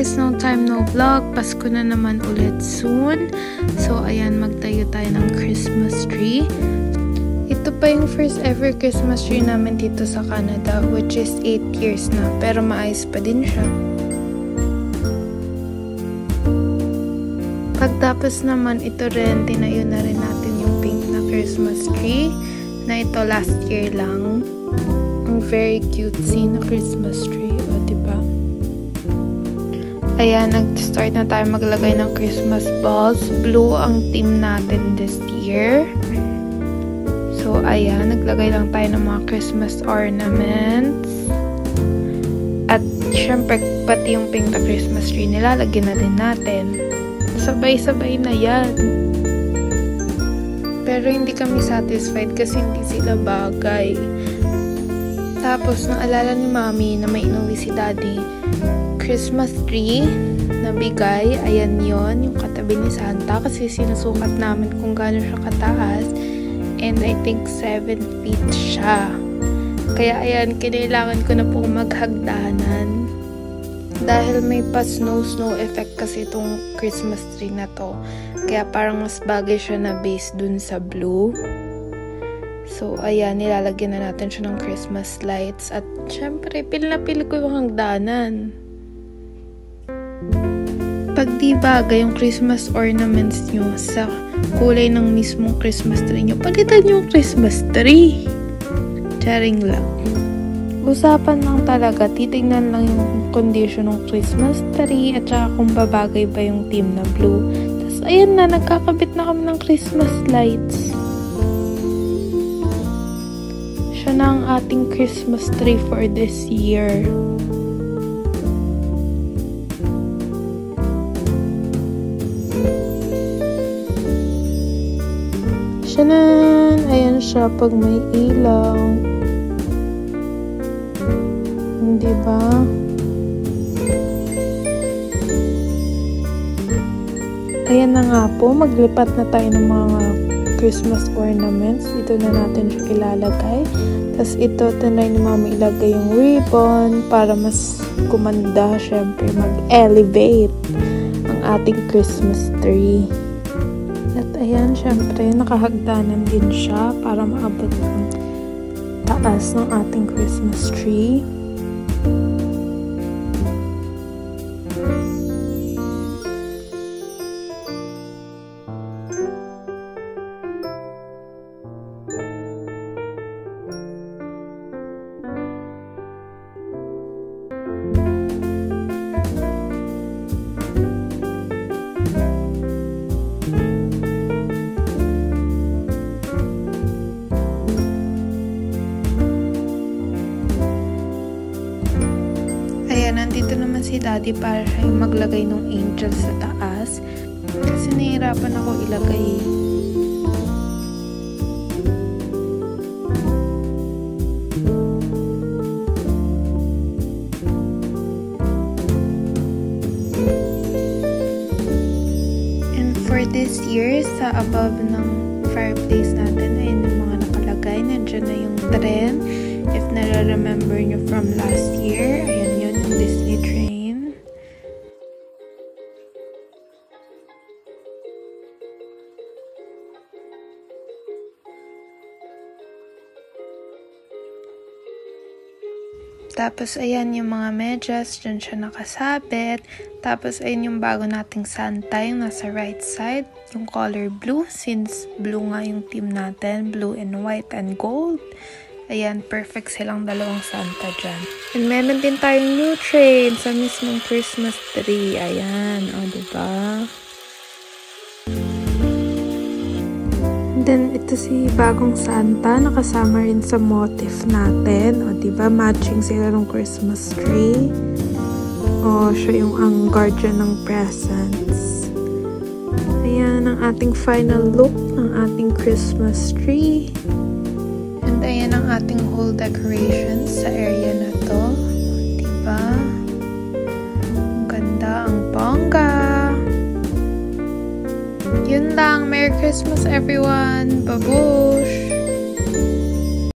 guys, no time no vlog. Pasko na naman ulit soon. So ayan, magtayo tayo ng Christmas tree. Ito pa yung first ever Christmas tree namin dito sa Canada, which is 8 years na, pero maayos pa din siya. Pagtapos naman ito rin, tinayo na rin natin yung pink na Christmas tree na ito last year lang. Ang very cutesy na Christmas tree, o diba? Ayan, nag-start na tayo maglagay ng Christmas balls. Blue ang theme natin this year. So, ayan, naglagay lang tayo ng mga Christmas ornaments. At, syempre, pati yung pink na Christmas tree, nilalagyan na din natin. Sabay-sabay na yan. Pero hindi kami satisfied kasi hindi sila bagay. Tapos, naalala ni Mami na may inuwi si Daddy Christmas tree na bigay. Ayan yon, yung katabi ni Santa. Kasi sinusukat namin kung gaano siya kataas. And I think 7 feet siya. Kaya ayan, kinailangan ko na pong maghagdanan. Dahil may pa-snow effect kasi itong Christmas tree na to. Kaya parang mas bagay siya na base dun sa blue. So, ayan, nilalagyan na natin siya ng Christmas lights. At syempre, pil na pil ko yung hagdanan. Pag di bagay yung Christmas ornaments nyo sa kulay ng mismong Christmas tree nyo, palitan yung Christmas tree. Charing lang. Usapan lang talaga, titignan lang yung condition ng Christmas tree at saka kung babagay ba yung theme na blue. Tapos, ayan na, nagkakabit na kami ng Christmas lights. Siya na ang ating Christmas tree for this year. Shanan! Ayan siya pag may ilaw. Diba? Ayan na nga po, maglipat na tayo ng mga Christmas ornaments. Dito na natin siya ilalagay. Tapos ito, tinry ni Mami ilagay yung ribbon para mas kumanda, syempre mag-elevate ang ating Christmas tree. At ayan, syempre, nakahagdanan din siya para maabot ang taas ng ating Christmas tree. Nandito naman si Daddy para siya yung maglagay ng angel sa taas. Kasi nahihirapan ako ilagay. And for this year, sa above ng fireplace natin, ayun yung mga nakalagay. Nandiyan na yung trend. If nare-remember nyo from last year, ayan yun, yung Disney train. Tapos, ayan yung mga medyas, dyan siya nakasabit. Tapos, ayan yung bago nating Santa, yung nasa right side, yung color blue, since blue nga yung theme natin, blue and white and gold. Ayan, perfect silang dalawang Santa dyan. And meron din tayong new train sa mismong Christmas tree. Ayan, o diba? And then, ito si bagong Santa, nakasama rin sa motif natin. O diba, matching sila ng Christmas tree. O, siya yung ang guardian ng presents. Ayan, ang ating final look ng ating Christmas tree. And ayan ang ating whole decorations sa area na to. Diba? Ang ganda, ang bongga. Yun lang. Merry Christmas everyone. Babush!